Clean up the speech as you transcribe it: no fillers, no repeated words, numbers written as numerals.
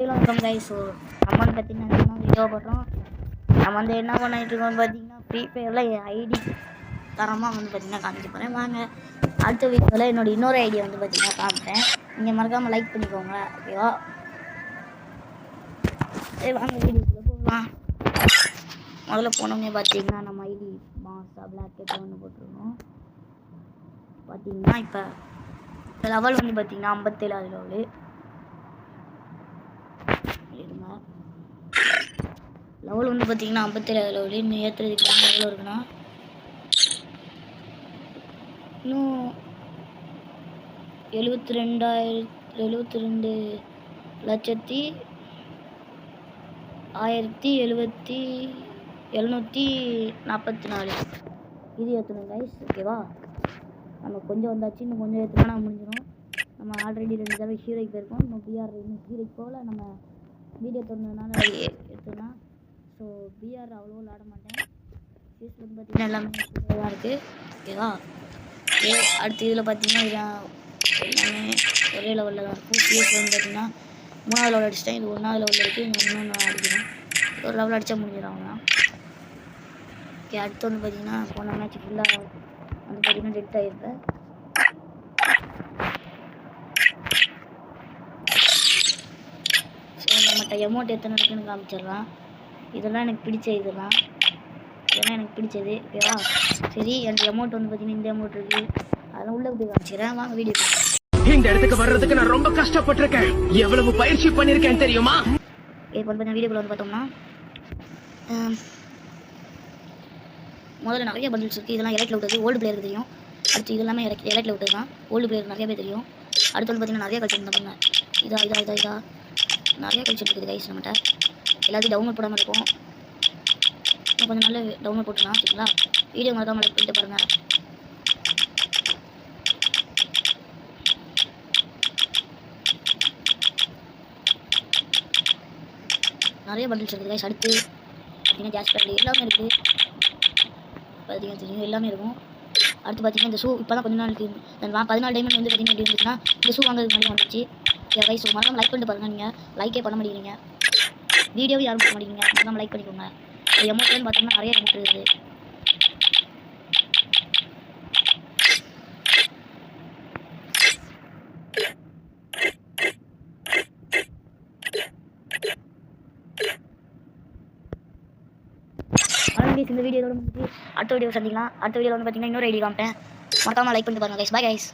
வணக்கம் guys. So நம்ம வந்து பார்த்தீங்கன்னா வீடியோ போடுறோம். நம்ம வந்து என்ன பண்ணிட்டு இருக்கோம்னு பார்த்தீங்கன்னா ஃப்ரீ ஃபயரில் என் ஐடி தரமாக வந்து பார்த்தீங்கன்னா காமிக்க போகிறேன். வாங்க அடுத்த வீடியோவில் என்னோட இன்னொரு ஐடியா வந்து பார்த்தீங்கன்னா காமிப்பேன். நீங்கள் மறக்காமல் லைக் பண்ணிக்கோங்க, ஓகேவா? சரி வாங்க வீடியோக்குள்ளே போகலாம். முதல்ல போனோடனே பார்த்தீங்கன்னா நம்ம ஐடி மாசா பிளாக் கேட் ஒன்று போட்டிருக்கோம். பார்த்தீங்கன்னா இப்போ லெவல் வந்து பார்த்தீங்கன்னா 57 லெவலு. லெவல் வந்து பார்த்தீங்கன்னா 57 லெவலு. இன்னும் ஏற்றுறதுக்கு எவ்வளோ இருக்குன்னா இன்னும் 72,107,744 இது ஏற்றணும் கைஸ், ஓகேவா? நம்ம கொஞ்சம் வந்தாச்சு, இன்னும் கொஞ்சம் ஏற்றுனா முடிஞ்சிடும். நம்ம ஆல்ரெடி 2 தடவை ஹீரோக்கு போயிருக்கோம். இன்னும் பிஆர் இன்னும் ஹீரோக்கு போகல. நம்ம வீடியோ திறந்ததுனால எடுத்தோன்னா. ஸோ பிஆர் அவ்வளோ விளாட மாட்டேன். ஃபேஸ் வந்து பார்த்தீங்கன்னா எல்லாமே தான் இருக்குது, ஓகேவா? ஓகே, அடுத்து இதில் பார்த்தீங்கன்னா இதான் எல்லாமே ஒரே லெவலில் தான் இருக்கும். ஃபேஸ் வந்து பார்த்தீங்கன்னா 3வது லெவல் அடிச்சிட்டேன். இது 1வது லெவலில் இருக்குது. இன்னொன்று அடிக்கணும். ஒரு லெவல் அடித்தா முடிஞ்சிடும் அவங்க. ஓகே, அடுத்து வந்து பார்த்தீங்கன்னா போன மேட்ச் ஃபுல்லாக வந்து பார்த்தீங்கன்னா டெட் ஆகிருப்பேன். ஸோ நம்மகிட்ட அமௌண்ட் எத்தனை இருக்குன்னு காமிச்சிடலாம். இதெல்லாம் எனக்கு பிடிச்ச இதெல்லாம் எனக்கு பிடிச்சது, ஓகேவா? சரி, எனக்கு அமௌண்ட் வந்து பார்த்தீங்கன்னா இந்த அமௌண்ட் இருக்குது. அதெல்லாம் உள்ளே போய் காமிச்சிக்கிறேன். வாங்க வீடியோ. இந்த இடத்துக்கு வர்றதுக்கு நான் ரொம்ப கஷ்டப்பட்டிருக்கேன். எவ்வளவு பயிற்சி பண்ணிருக்கேன் தெரியுமா? இப்போ வந்து வீடியோக்குள்ள வந்து பார்த்தோம்னா முதல்ல நிறைய பண்டில்ஸ் இருக்குது. இதெல்லாம் எலைட்டில் விட்டது, ஓல்டு பிளேயருக்கு தெரியும். அடுத்து இது எல்லாமே எலைட்டில் விட்டது தான். ஓல்டு பிளேயர் நிறைய பேர் தெரியும். அடுத்து வந்து பார்த்தீங்கன்னா நிறைய கல்ச்சர் இருந்தாங்க. இதா நிறைய கல்ச்சர் இருக்குது கைஸ். நம்மகிட்ட எல்லாத்தையும் டவுன்லோட் போடாமல் இருக்கும். இன்னும் கொஞ்சம் நாள் டவுன்லோட் போட்டுக்கலாம், சரிங்களா? வீடியோ மறக்காமல் போயிட்டு பாருங்கள். நிறைய பண்டில்ஸ் இருக்குது கைஸ். அடுத்து பார்த்தீங்கன்னா ஜாஸ்பர் எல்லாமே இருக்குது. பார்த்தீங்கன்னா தெரியும், எல்லாமே இருக்கும். அடுத்து பார்த்தீங்கன்னா இந்த ஷூ இப்போ தான் கொஞ்ச நாளுக்கு 14 டைமண்ட் வந்து பார்த்தீங்கன்னா எப்படி இருந்துச்சுன்னா இந்த ஷூ வாங்குறதுக்கு முன்னாடி வந்துச்சு. கைஸ் மறக்காமல் லைக் பண்ணிட்டு பாருங்கள். நீங்கள் லைக்கே பண்ண மாட்டேங்கிறீங்க, வீடியோவும் யாரும் பண்ண மாட்டேங்கிறீங்க. மறக்காமல் லைக் பண்ணிக்கோங்க. ஒரு அமௌண்ட்னு பார்த்தோம்னா நிறைய அமௌண்ட் இருக்குது. இந்த வீடியோட முடிஞ்சு அடுத்த வீடியோ சந்திக்கலாம். அடுத்த வீடியோவில் வந்து பார்த்தீங்கன்னா இன்னொரு ஐடி காமிப்பேன். மறக்காமல் லைக் பண்ணிட்டு பாருங்கள் கைஸ். Bye guys.